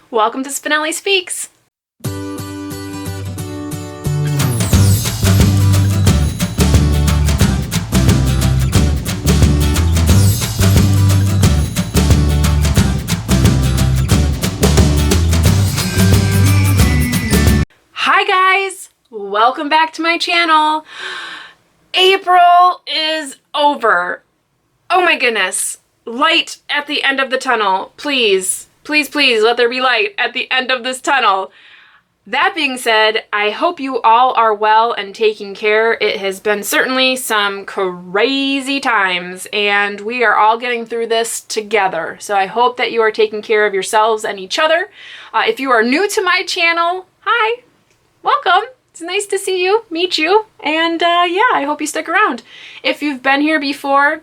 Welcome to Spenelli Speaks. Hi guys, welcome back to my channel. April is over. Oh my goodness. Light at the end of the tunnel. Please, please, please let there be light at the end of this tunnel. That being said, I hope you all are well and taking care. It has been certainly some crazy times and we are all getting through this together. So I hope that you are taking care of yourselves and each other. If you are new to my channel, hi, welcome. It's nice to see you, meet you, and yeah, I hope you stick around. If you've been here before,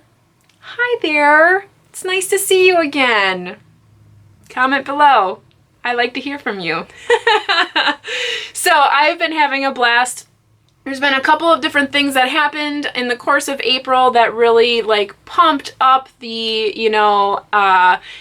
hi there. It's nice to see you again. Comment below. I like to hear from you. So I've been having a blast. There's been a couple of different things that happened in the course of April that really pumped up the,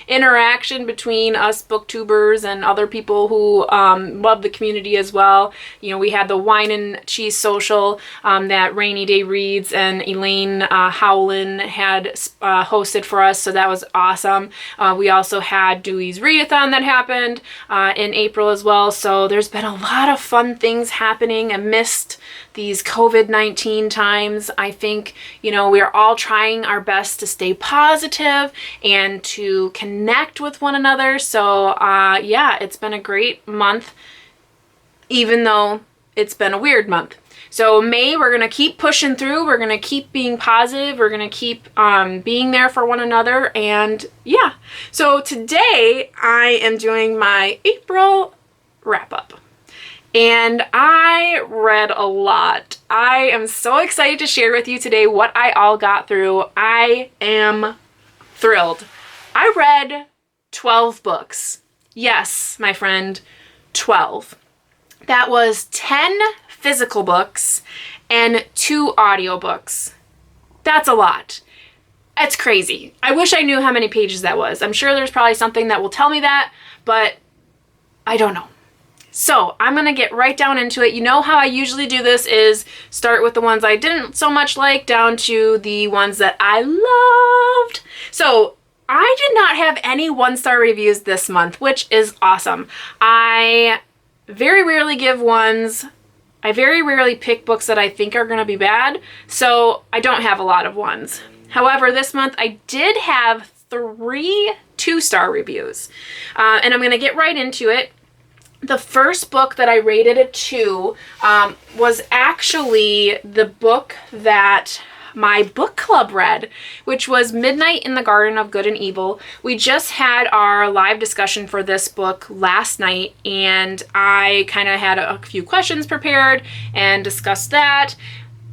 interaction between us booktubers and other people who love the community as well. We had the wine and cheese social that Rainy Day Reads and Elaine Howland had hosted for us, so that was awesome. We also had Dewey's Readathon that happened in April as well, so there's been a lot of fun things happening amidst these COVID-19 times. I think, we're all trying our best to stay positive and to connect with one another. So, yeah, it's been a great month, even though it's been a weird month. So May, we're going to keep pushing through. We're going to keep being positive. We're going to keep being there for one another. And yeah, so today I am doing my April wrap-up. And I read a lot. I am so excited to share with you today what I all got through. I am thrilled. I read 12 books. Yes, my friend, 12. That was 10 physical books and 2 audiobooks. That's a lot. That's crazy. I wish I knew how many pages that was. I'm sure there's probably something that will tell me that, but I don't know. So I'm going to get right down into it. You know how I usually do this is start with the ones I didn't so much like down to the ones that I loved. So I did not have any 1-star reviews this month, which is awesome. I very rarely give ones. I very rarely pick books that I think are going to be bad, so I don't have a lot of ones. However, this month I did have 3 2-star reviews, and I'm going to get right into it. The first book that I rated a 2 was actually the book that my book club read, which was Midnight in the Garden of Good and Evil. We just had our live discussion for this book last night, and I kind of had a few questions prepared and discussed that.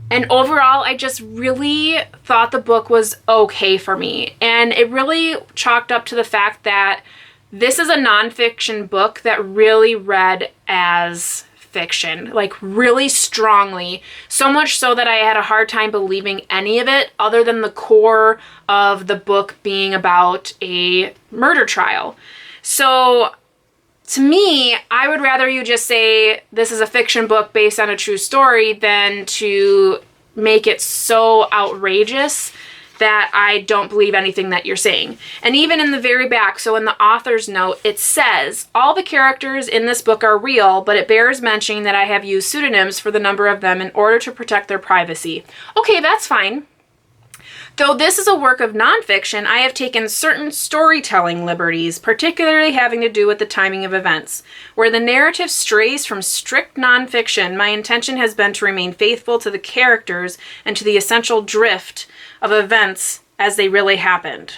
And overall, I just really thought the book was okay for me. And it really chalked up to the fact that this is a nonfiction book that really read as fiction, really strongly. So much so that I had a hard time believing any of it other than the core of the book being about a murder trial. So to me, I would rather you just say this is a fiction book based on a true story than to make it so outrageous that I don't believe anything that you're saying. And even in the very back, so in the author's note, it says, all the characters in this book are real, but it bears mentioning that I have used pseudonyms for the number of them in order to protect their privacy. Okay, that's fine. Though this is a work of nonfiction, I have taken certain storytelling liberties, particularly having to do with the timing of events. Where the narrative strays from strict nonfiction, my intention has been to remain faithful to the characters and to the essential drift of events as they really happened.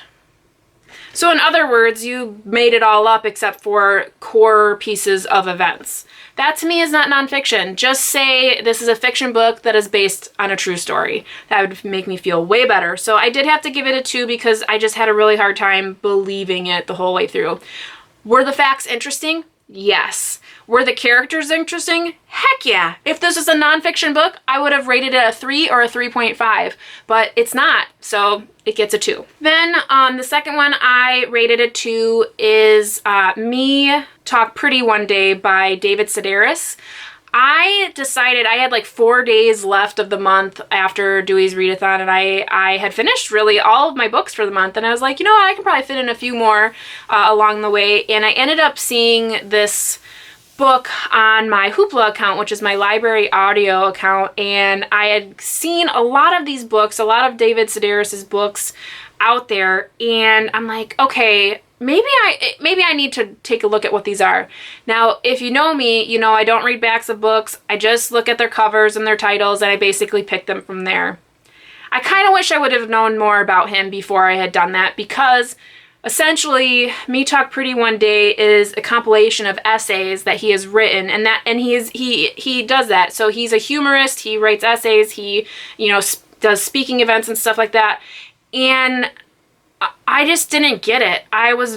So in other words, you made it all up except for core pieces of events. That to me is not nonfiction. Just say this is a fiction book that is based on a true story. That would make me feel way better. So I did have to give it a 2 because I just had a really hard time believing it the whole way through. Were the facts interesting? Yes. Were the characters interesting? Heck yeah. If this was a nonfiction book, I would have rated it a 3 or a 3.5, but it's not, so it gets a 2. Then the second one I rated a 2 is Me Talk Pretty One Day by David Sedaris. I decided I had like 4 days left of the month after Dewey's Readathon, and I had finished really all of my books for the month, and I was like, you know what, I can probably fit in a few more along the way, and I ended up seeing this book on my Hoopla account, which is my library audio account, and I had seen a lot of these books, a lot of David Sedaris's books out there, and I'm like, okay, maybe I need to take a look at what these are. Now, if you know me, you know I don't read backs of books. I just look at their covers and their titles, and I basically pick them from there. I kind of wish I would have known more about him before I had done that, because essentially, Me Talk Pretty One Day is a compilation of essays that he has written, and he does that. So he's a humorist. He writes essays. He, does speaking events and stuff like that. And I just didn't get it. I was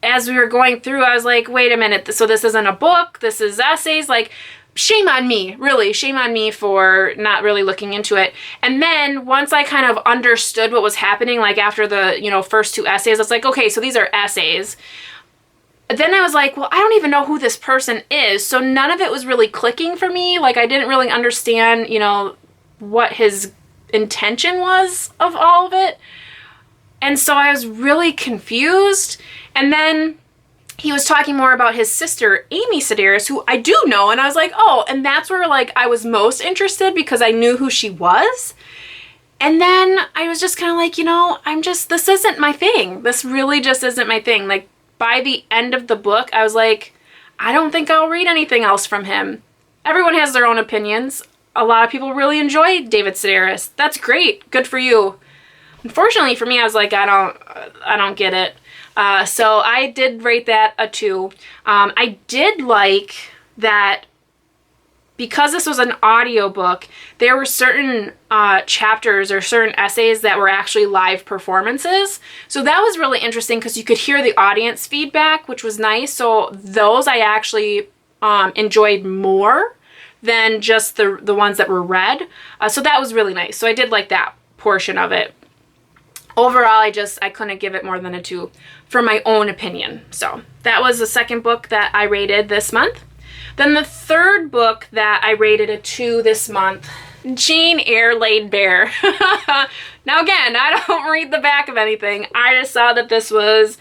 as we were going through, I was like, wait a minute. So this isn't a book. This is essays. Like, shame on me, really. Shame on me for not really looking into it. And then once I kind of understood what was happening, like after the, first 2 essays, I was like, okay, so these are essays. Then I was like, well, I don't even know who this person is. So none of it was really clicking for me. Like, I didn't really understand, what his intention was of all of it. And so I was really confused. And then he was talking more about his sister, Amy Sedaris, who I do know. And I was like, oh, and that's where I was most interested, because I knew who she was. And then I was just kind of like, this isn't my thing. This really just isn't my thing. Like, by the end of the book, I was like, I don't think I'll read anything else from him. Everyone has their own opinions. A lot of people really enjoy David Sedaris. That's great. Good for you. Unfortunately for me, I was like, I don't get it. So I did rate that a 2. I did like that because this was an audiobook, there were certain chapters or certain essays that were actually live performances. So that was really interesting because you could hear the audience feedback, which was nice. So those I actually enjoyed more than just the ones that were read. So that was really nice. So I did like that portion of it. Overall, I couldn't give it more than a 2 for my own opinion. So that was the second book that I rated this month. Then the third book that I rated a 2 this month, Jane Eyre Laid Bare. Now again, I don't read the back of anything. I just saw that this was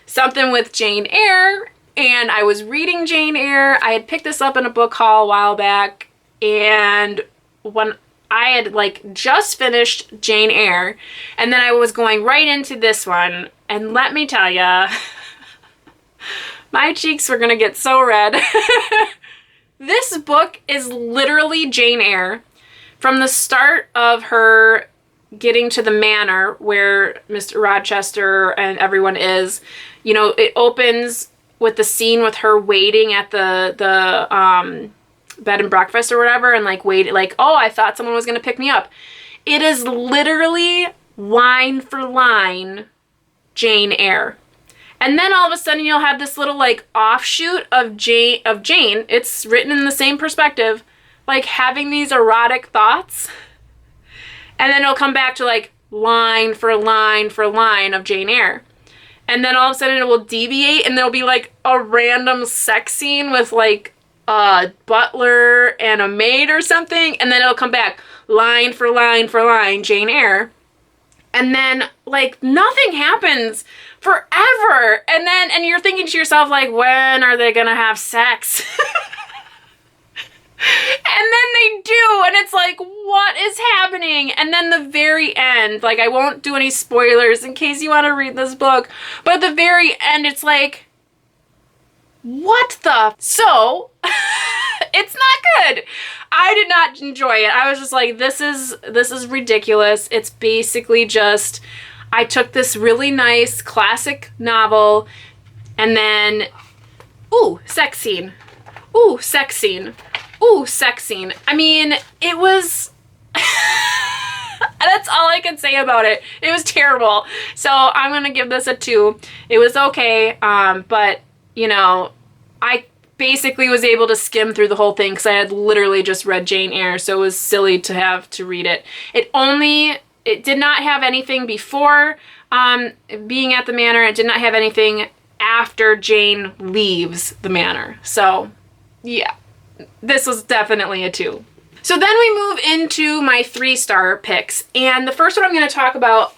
something with Jane Eyre, and I was reading Jane Eyre. I had picked this up in a book haul a while back, and when I had just finished Jane Eyre, and then I was going right into this one, and let me tell ya, my cheeks were gonna get so red. This book is literally Jane Eyre. From the start of her getting to the manor where Mr. Rochester and everyone is, it opens with the scene with her waiting at the bed and breakfast or whatever, and oh, I thought someone was going to pick me up. It is literally line for line Jane Eyre. And then all of a sudden you'll have this little offshoot of Jane. It's written in the same perspective, having these erotic thoughts. And then it'll come back to line for line for line of Jane Eyre. And then all of a sudden it will deviate, and there'll be a random sex scene with a butler and a maid or something, and then it'll come back line for line for line Jane Eyre. And then nothing happens forever. And you're thinking to yourself when are they gonna have sex? And then they do, and it's what is happening? And then the very end, I won't do any spoilers in case you want to read this book, but at the very end, it's what the? So, it's not good. I did not enjoy it. I was just this is ridiculous. It's basically just, I took this really nice classic novel, and then, ooh, sex scene. Ooh, sex scene. Ooh, sex scene. I mean, it was... That's all I can say about it. It was terrible. So I'm going to give this a 2. It was okay, but you know, I basically was able to skim through the whole thing because I had literally just read Jane Eyre, so it was silly to have to read it. It did not have anything before being at the manor. It did not have anything after Jane leaves the manor. So yeah, this was definitely a 2. So then we move into my 3-star picks, and the first one I'm going to talk about,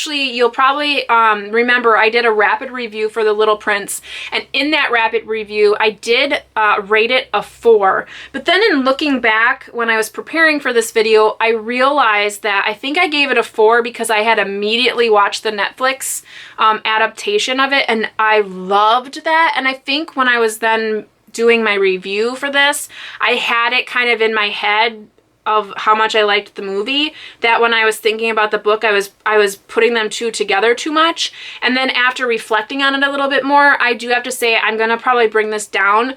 you'll probably remember I did a rapid review for The Little Prince, and in that rapid review I did rate it a 4. But then in looking back when I was preparing for this video, I realized that I think I gave it a 4 because I had immediately watched the Netflix adaptation of it, and I loved that. And I think when I was then doing my review for this, I had it kind of in my head of how much I liked the movie, that when I was thinking about the book, I was putting them two together too much. And then after reflecting on it a little bit more, I do have to say I'm gonna probably bring this down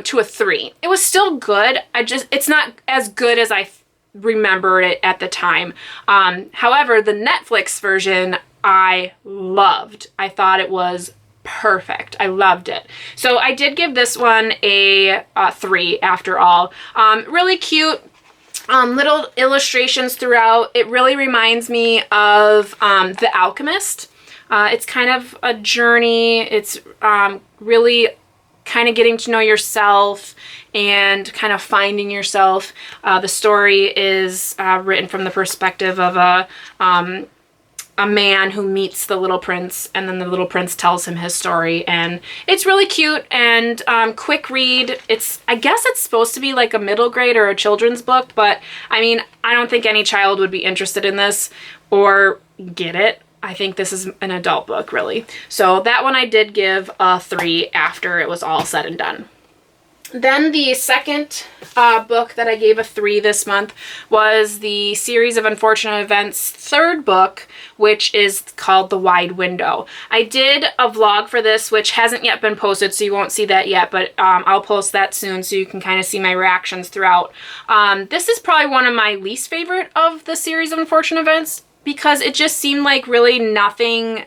to a 3. It was still good. It's not as good as I remember it at the time. However, the Netflix version I loved. I thought it was perfect. I loved it. So I did give this one a 3 after all. Really cute. Little illustrations throughout. It really reminds me of The Alchemist. It's kind of a journey. It's really kind of getting to know yourself and kind of finding yourself. The story is written from the perspective of a man who meets the Little Prince, and then the Little Prince tells him his story, and it's really cute and quick read. I guess it's supposed to be like a middle grade or a children's book, but I mean, I don't think any child would be interested in this or get it. I think this is an adult book, really. So that one I did give a 3 after it was all said and done. Then the second book that I gave a 3 this month was the Series of Unfortunate Events third book, which is called The Wide Window. I did a vlog for this, which hasn't yet been posted, so you won't see that yet, but I'll post that soon so you can kind of see my reactions throughout. This is probably one of my least favorite of the Series of Unfortunate Events because it just seemed like really nothing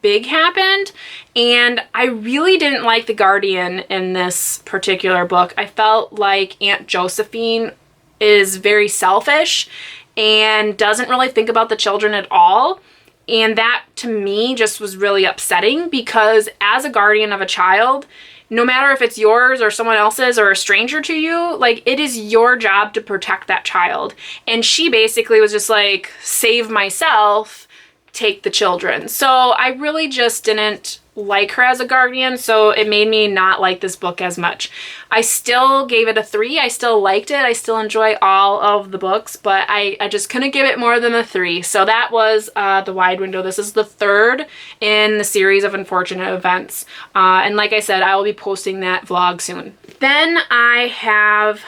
big happened, and I really didn't like the Guardian in this particular book. I felt like Aunt Josephine is very selfish and doesn't really think about the children at all, and that to me just was really upsetting because as a guardian of a child, no matter if it's yours or someone else's or a stranger to you, like, it is your job to protect that child. And she basically was just like, save myself, take the children. So I really just didn't like her as a guardian, so it made me not like this book as much. I still gave it a 3. I still liked it. I still enjoy all of the books, but I just couldn't give it more than a 3. So that was The Wide Window. This is the third in the Series of Unfortunate Events. And like I said, I will be posting that vlog soon. Then I have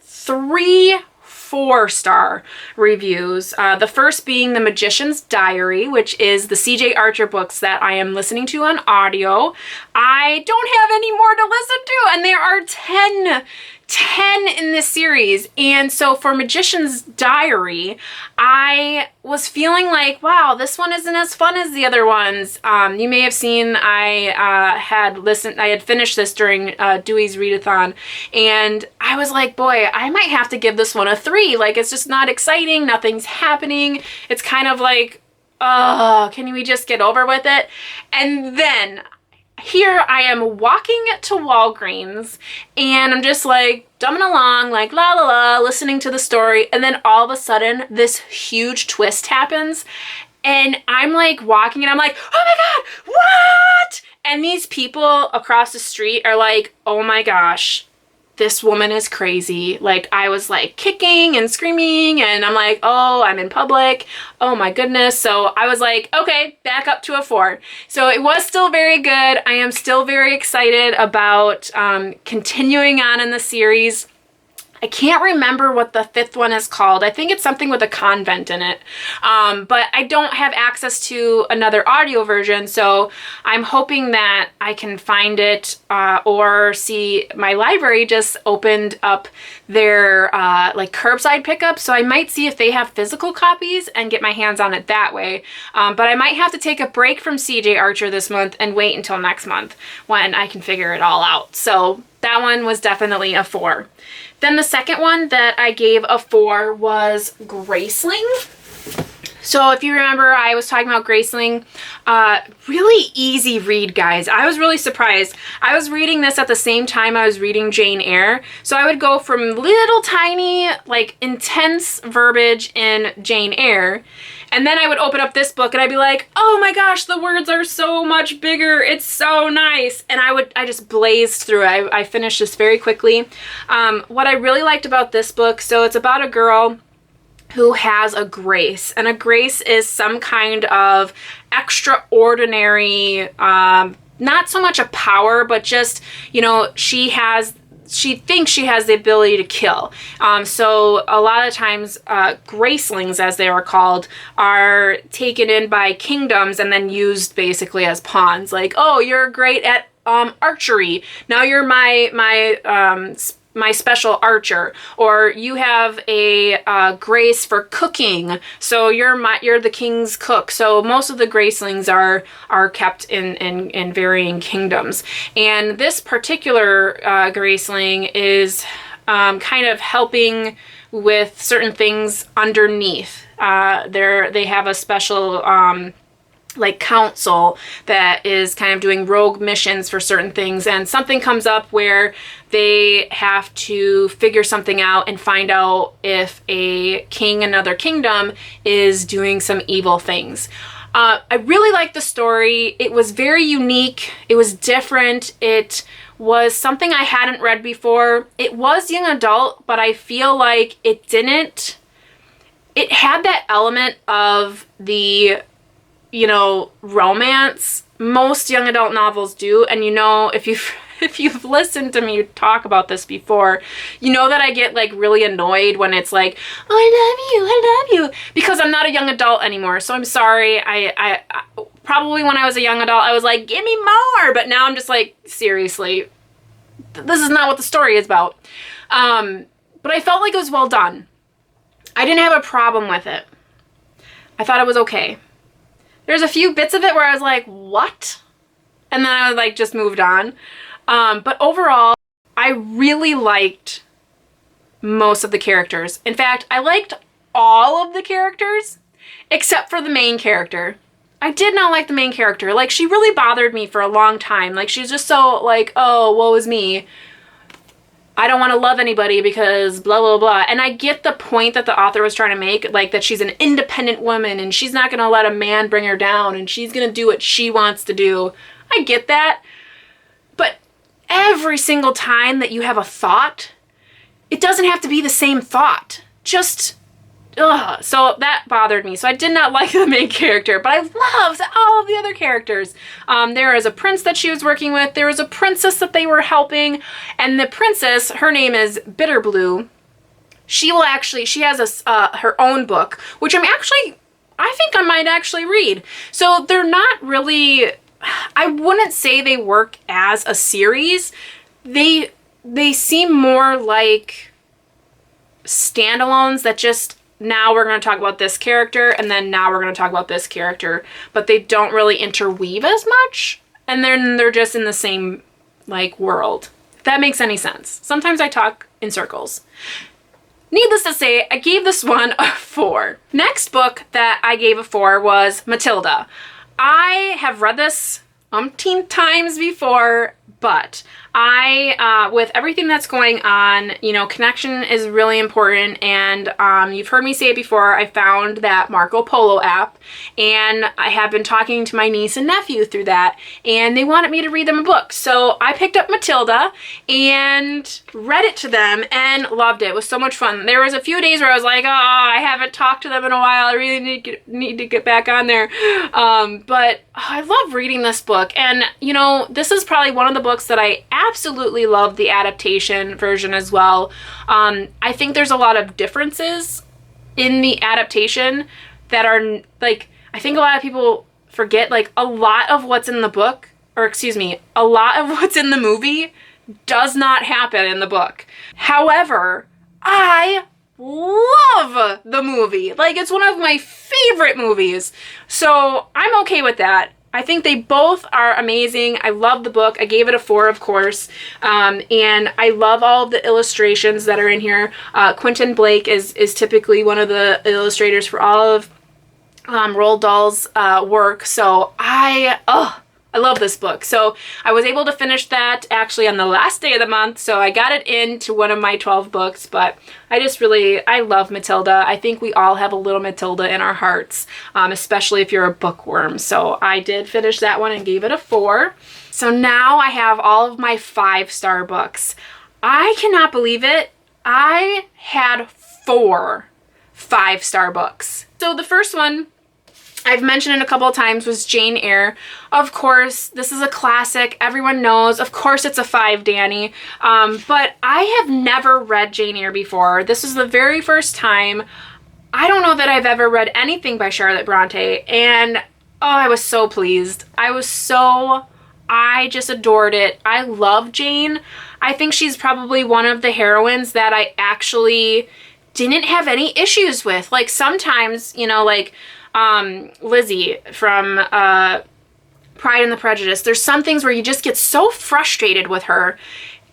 3 4-star reviews. The first being The Magician's Diary, which is the C.J. Archer books that I am listening to on audio. I don't have any more to listen to, and there are 10 in this series. And so for Magician's Diary, I was feeling like, wow, this one isn't as fun as the other ones. You may have seen I had finished this during Dewey's Readathon, and I was like, boy, I might have to give this one a 3. Like, it's just not exciting. Nothing's happening. It's kind of like, oh, can we just get over with it? And then here I am walking to Walgreens, and I'm just like dumbing along, like la la la, listening to the story, and then all of a sudden this huge twist happens, and I'm like walking, and I'm like, oh my god, what? And these people across the street are like, oh my gosh, this woman is crazy. Like, I was like kicking and screaming, and I'm like, oh, I'm in public. Oh my goodness. So I was like, okay, back up to a 4. So it was still very good. I am still very excited about continuing on in the series. I can't remember what the 5th one is called. I think it's something with a convent in it. But I don't have access to another audio version, so I'm hoping that I can find it or see my library just opened up their like curbside pickup, so I might see if they have physical copies and get my hands on it that way. But I might have to take a break from C.J. Archer this month and wait until next month when I can figure it all out. So that one was definitely a 4. Then the second one that I gave a 4 was Graceling. So if you remember, I was talking about Graceling. Really easy read, guys. I was really surprised. I was reading this at the same time I was reading Jane Eyre. So I would go from little tiny, like intense verbiage in Jane Eyre, and then I would open up this book and I'd be like, oh my gosh, the words are so much bigger. It's so nice. And I just blazed through it. I finished this very quickly. What I really liked about this book, so it's about a girl who has a grace, and a grace is some kind of extraordinary, not so much a power, but just, you know, she thinks she has the ability to kill. So a lot of times, Gracelings, as they are called, are taken in by kingdoms and then used basically as pawns. Like, oh, you're great at archery. Now you're my special archer. Or you have a grace for cooking, so you're the king's cook. So most of the Gracelings are kept in varying kingdoms, and this particular Graceling is kind of helping with certain things underneath. They have a special like council that is kind of doing rogue missions for certain things, and something comes up where they have to figure something out and find out if a king in another kingdom is doing some evil things. I really liked the story. It was very unique. It was different. It was something I hadn't read before. It was young adult, but I feel like it had that element of the, you know, romance. Most young adult novels do, and you know, if you've listened to me talk about this before, you know that I get like really annoyed when it's like, oh, I love you, because I'm not a young adult anymore. So I'm sorry. I probably when I was a young adult, I was like, give me more, but now I'm just like, seriously, this is not what the story is about. But I felt like it was well done. I didn't have a problem with it. I thought it was okay. There's a few bits of it where I was like, what? And then I like just moved on. But overall, I really liked most of the characters. In fact, I liked all of the characters except for the main character. I did not like the main character. Like, she really bothered me for a long time. Like, she's just so like, oh, woe is me. I don't want to love anybody because blah, blah, blah. And I get the point that the author was trying to make, like that she's an independent woman and she's not going to let a man bring her down and she's going to do what she wants to do. I get that. But every single time that you have a thought, it doesn't have to be the same thought. Just, ugh. So that bothered me. So I did not like the main character, but I loved all of the other characters. There is a prince that she was working with. There was a princess that they were helping. And the princess, her name is Bitterblue. She has her own book, which I think I might actually read. So they're not really, I wouldn't say they work as a series. They seem more like standalones that just, now we're going to talk about this character, and then now we're going to talk about this character, but they don't really interweave as much, and then they're just in the same, like, world. If that makes any sense. Sometimes I talk in circles. Needless to say, I gave this one a 4. Next book that I gave a 4 was Matilda. I have read this umpteen times before, but with everything that's going on, you know, connection is really important, and you've heard me say it before, I found that Marco Polo app, and I have been talking to my niece and nephew through that, and they wanted me to read them a book. So I picked up Matilda and read it to them and loved it. It was so much fun. There was a few days where I was like, oh, I haven't talked to them in a while. I really need to get back on there. But I love reading this book, and you know, this is probably one of the the books that I absolutely love the adaptation version as well. I think there's a lot of differences in the adaptation that are, like, I think a lot of people forget, like, a lot of what's in the book, or excuse me, a lot of what's in the movie does not happen in the book. However, I love the movie. Like, it's one of my favorite movies. So I'm okay with that. I think they both are amazing. I love the book. I gave it a 4, of course. And I love all of the illustrations that are in here. Quentin Blake is typically one of the illustrators for all of Roald Dahl's work. So I love this book. So I was able to finish that actually on the last day of the month. So I got it into one of my 12 books, but I love Matilda. I think we all have a little Matilda in our hearts, especially if you're a bookworm. So I did finish that one and gave it a 4. So now I have all of my 5-star books. I cannot believe it. I had 4 5-star books. So the first one I've mentioned it a couple of times was Jane Eyre. Of course, this is a classic. Everyone knows. Of course, it's a 5, Danny. But I have never read Jane Eyre before. This is the very first time. I don't know that I've ever read anything by Charlotte Bronte. And, I was so pleased. I just adored it. I love Jane. I think she's probably one of the heroines that I actually didn't have any issues with. Like, sometimes, like, Lizzie from Pride and the Prejudice, there's some things where you just get so frustrated with her.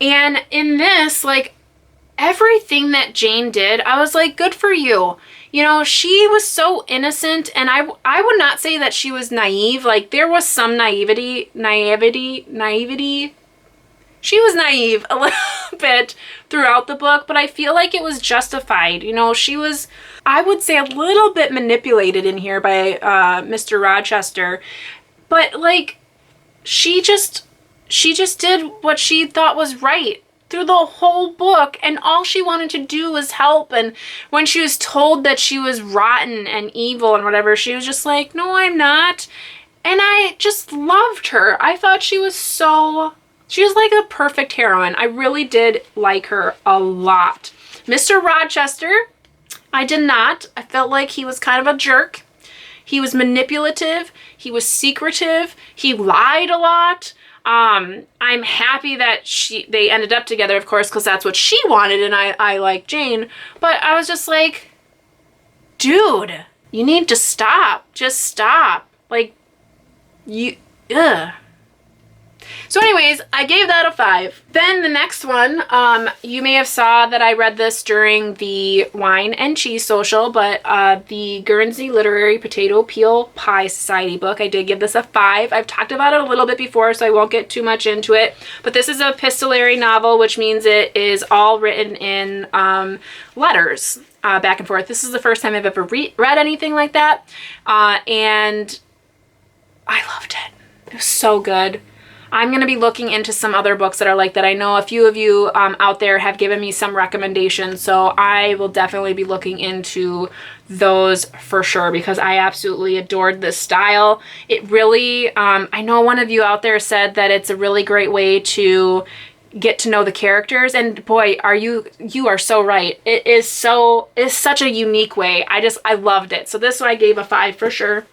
And in this, like, everything that Jane did, I was like, good for you. She was so innocent, and I would not say that she was naive. Like, there was some naivety. She was naive a little bit throughout the book, but I feel like it was justified. She was, I would say, a little bit manipulated in here by Mr. Rochester, but, like, she just did what she thought was right through the whole book, and all she wanted to do was help. And when she was told that she was rotten and evil and whatever, she was just like, no, I'm not. And I just loved her. I thought she was like a perfect heroine. I really did like her a lot. Mr. Rochester, I did not. I felt like he was kind of a jerk. He was manipulative. He was secretive. He lied a lot. I'm happy that they ended up together, of course, because that's what she wanted, and I like Jane. But I was just like, dude, you need to stop. Just stop. Like, ugh. So anyways, I gave that a 5. Then the next one, you may have saw that I read this during the Wine and Cheese Social, but the Guernsey Literary Potato Peel Pie Society book, I did give this a 5. I've talked about it a little bit before, so I won't get too much into it. But this is a epistolary novel, which means it is all written in letters back and forth. This is the first time I've ever read anything like that, and I loved it. It was so good. I'm going to be looking into some other books that are like that. I know a few of you out there have given me some recommendations, so I will definitely be looking into those for sure, because I absolutely adored this style. It really, I know one of you out there said that it's a really great way to get to know the characters, and boy, you are so right. It's such a unique way. I loved it. So this one I gave a 5 for sure.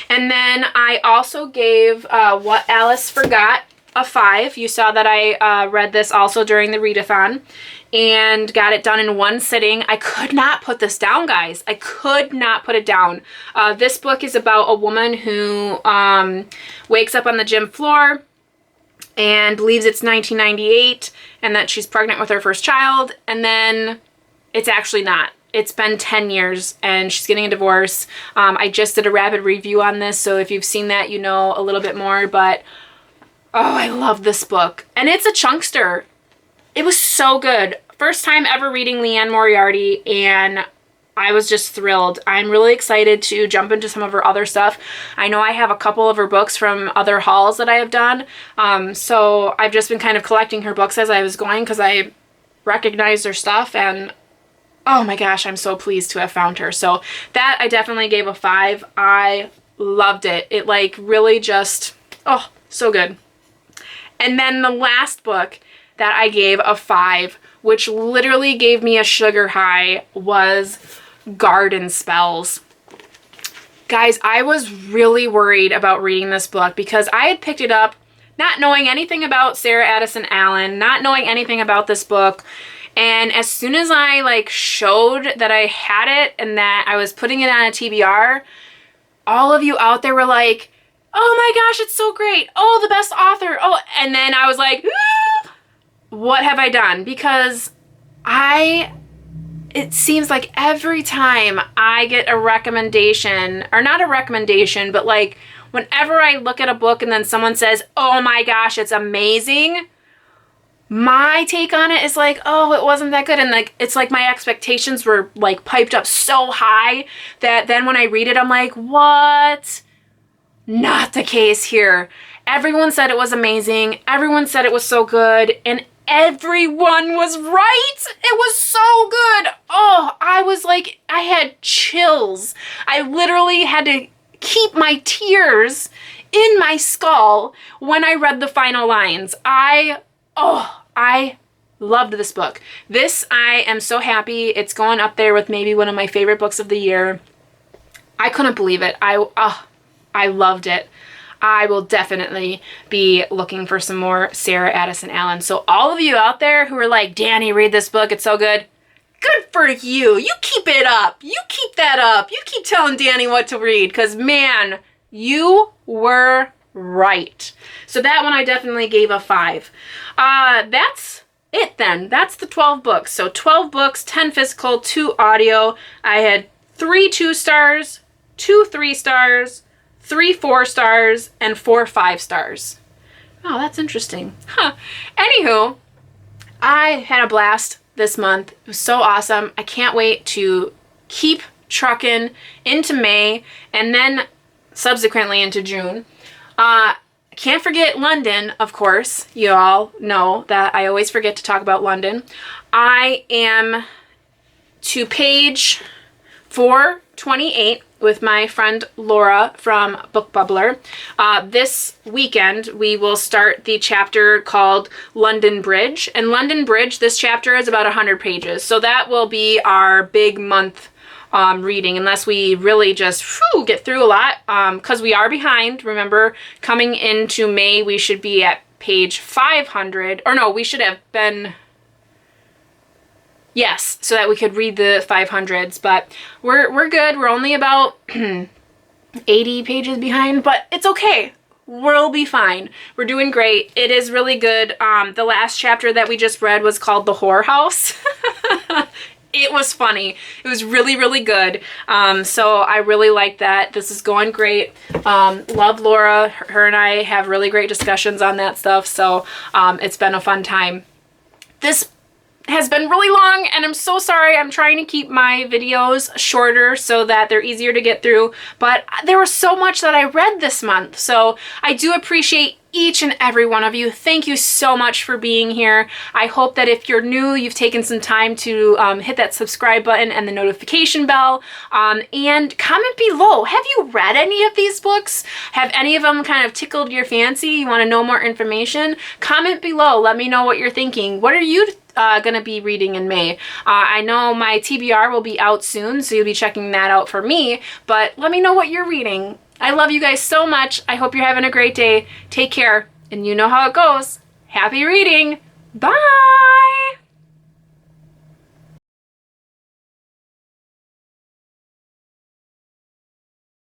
And then I also gave What Alice Forgot a 5. You saw that I read this also during the readathon and got it done in one sitting. I could not put this down, guys. I could not put it down. This book is about a woman who wakes up on the gym floor and believes it's 1998 and that she's pregnant with her first child, and then it's actually not. It's been 10 years and she's getting a divorce. I just did a rapid review on this, so if you've seen that, you know a little bit more, but I love this book. And it's a chunkster. It was so good. First time ever reading Liane Moriarty, and I was just thrilled. I'm really excited to jump into some of her other stuff. I know I have a couple of her books from other hauls that I have done, so I've just been kind of collecting her books as I was going because I recognized her stuff, and oh my gosh, I'm so pleased to have found her. So that I definitely gave a 5. I loved it. It like really just, so good. And then the last book that I gave a 5, which literally gave me a sugar high, was Garden Spells. Guys, I was really worried about reading this book because I had picked it up not knowing anything about Sarah Addison Allen, not knowing anything about this book. And as soon as I like showed that I had it and that I was putting it on a TBR, all of you out there were like, oh my gosh, it's so great. Oh, the best author. Oh, and then I was like, ah, what have I done? Because it seems like every time I get a recommendation, or not a recommendation, but like whenever I look at a book and then someone says, oh my gosh, it's amazing, my take on it is like, oh, it wasn't that good. And like, it's like my expectations were like piped up so high that then when I read it, I'm like, what? Not the case here. Everyone said it was amazing. Everyone said it was so good. And everyone was right. It was so good. Oh, I was like, I had chills. I literally had to keep my tears in my skull when I read the final lines. I loved this book. I am so happy. It's going up there with maybe one of my favorite books of the year. I couldn't believe it. I loved it. I will definitely be looking for some more Sarah Addison Allen. So all of you out there who are like, Danny, read this book, it's so good. Good for you. You keep it up. You keep that up. You keep telling Danny what to read because, man, you were right. So that one I definitely gave a 5. That's it then. That's the 12 books. So 12 books, 10 physical, 2 audio. I had 3 2 stars, 2 3 stars, 3 4 stars, and 4 5 stars. Oh, that's interesting. Huh. Anywho, I had a blast this month. It was so awesome. I can't wait to keep trucking into May and then subsequently into June. Can't forget London, of course. You all know that I always forget to talk about London. I am to page 428 with my friend Laura from Book Bubbler. This weekend, we will start the chapter called London Bridge. And London Bridge, this chapter is about 100 pages. So that will be our big month reading, unless we really just get through a lot, because we are behind. Remember, coming into May, we should be at page 500. Or no, we should have been... Yes, so that we could read the 500s, but we're good. We're only about 80 pages behind, but it's okay. We'll be fine. We're doing great. It is really good. The last chapter that we just read was called The Whorehouse. It was funny. It was really, really good. So I really like that. This is going great. Love Laura. Her and I have really great discussions on that stuff, so it's been a fun time. This has been really long and I'm so sorry. I'm trying to keep my videos shorter so that they're easier to get through, but there was so much that I read this month, so I do appreciate each and every one of you. Thank you so much for being here. I hope that if you're new, you've taken some time to hit that subscribe button and the notification bell, and comment below. Have you read any of these books? Have any of them kind of tickled your fancy? You want to know more information? Comment below. Let me know what you're thinking. What are you going to be reading in May? I know my TBR will be out soon, so you'll be checking that out for me, but let me know what you're reading. I love you guys so much. I hope you're having a great day. Take care, and you know how it goes. Happy reading. Bye!